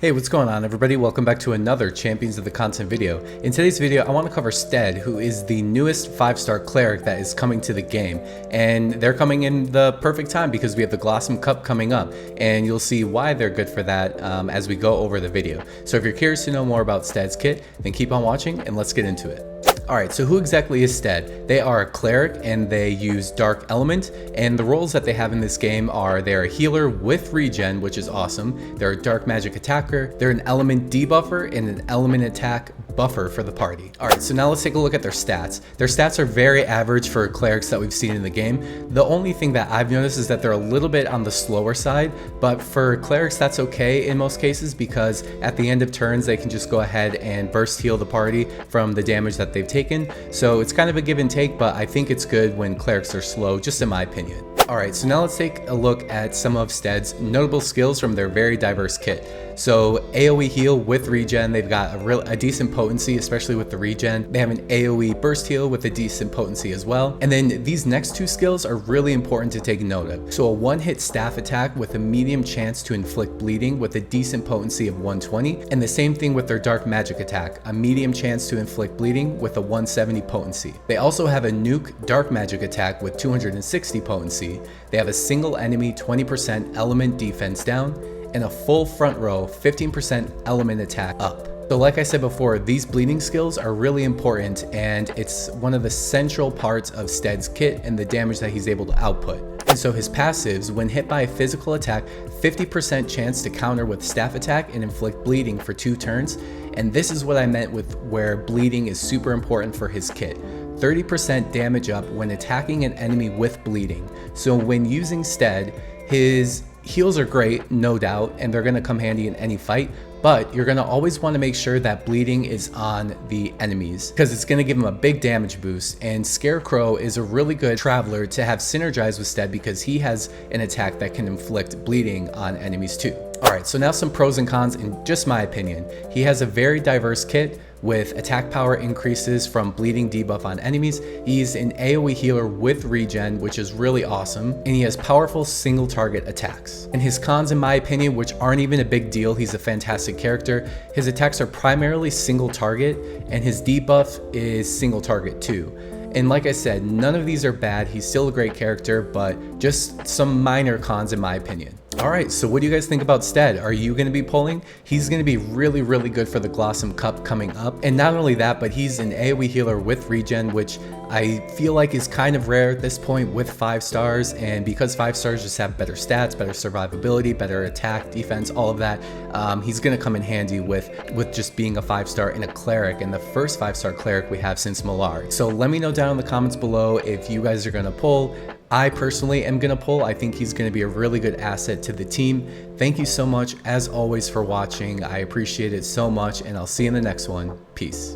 Hey, what's going on everybody? Welcome back to another Champions of the Content video. In today's video, I want to cover Stead, who is the newest 5-star cleric that is coming to the game. And they're coming in the perfect time because we have the Blossom Cup coming up. And you'll see why they're good for that as we go over the video. So if you're curious to know more about Stead's kit, then keep on watching and let's get into it. Alright, so who exactly is Stead? They are a cleric and they use Dark Element, and the roles that they have in this game are they're a healer with regen, which is awesome, they're a dark magic attacker, they're an element debuffer, and an element attack buffer for the party. Alright, so now let's take a look at their stats. Their stats are very average for clerics that we've seen in the game. The only thing that I've noticed is that they're a little bit on the slower side, but for clerics that's okay in most cases because at the end of turns they can just go ahead and burst heal the party from the damage that they've taken. So it's kind of a give and take, but I think it's good when clerics are slow, just in my opinion. Alright, so now let's take a look at some of Stead's notable skills from their very diverse kit. So AoE heal with regen, they've got a decent potency, especially with the regen. They have an AoE burst heal with a decent potency as well. And then these next two skills are really important to take note of. So a one-hit staff attack with a medium chance to inflict bleeding with a decent potency of 120. And the same thing with their dark magic attack, a medium chance to inflict bleeding with a 170 potency. They also have a nuke dark magic attack with 260 potency. They have a single enemy 20% element defense down, and a full front row 15% element attack up. So like I said before, these bleeding skills are really important and it's one of the central parts of Stead's kit and the damage that he's able to output. And so his passives, when hit by a physical attack, 50% chance to counter with staff attack and inflict bleeding for 2 turns. And this is what I meant with where bleeding is super important for his kit. 30% damage up when attacking an enemy with bleeding. So when using Stead, his heals are great, no doubt, and they're going to come handy in any fight, but you're going to always want to make sure that bleeding is on the enemies because it's going to give them a big damage boost. And Scarecrow is a really good traveler to have synergized with Stead because he has an attack that can inflict bleeding on enemies too. Alright, so now some pros and cons in just my opinion. He has a very diverse kit with attack power increases from bleeding debuff on enemies. He's an AoE healer with regen, which is really awesome, and he has powerful single target attacks. And his cons in my opinion, which aren't even a big deal, he's a fantastic character. His attacks are primarily single target and his debuff is single target too. And like I said, none of these are bad, he's still a great character, but just some minor cons in my opinion. Alright, so what do you guys think about Stead? Are you going to be pulling? He's going to be really good for the Blossom Cup coming up. And not only that, but he's an AoE healer with regen, which I feel like is kind of rare at this point with 5 stars. And because 5 stars just have better stats, better survivability, better attack, defense, all of that, he's going to come in handy with just being a 5-star and a cleric, and the first 5-star cleric we have since Malar. So let me know down in the comments below if you guys are going to pull. I personally am going to pull. I think he's going to be a really good asset to the team. Thank you so much as always for watching. I appreciate it so much, and I'll see you in the next one. Peace.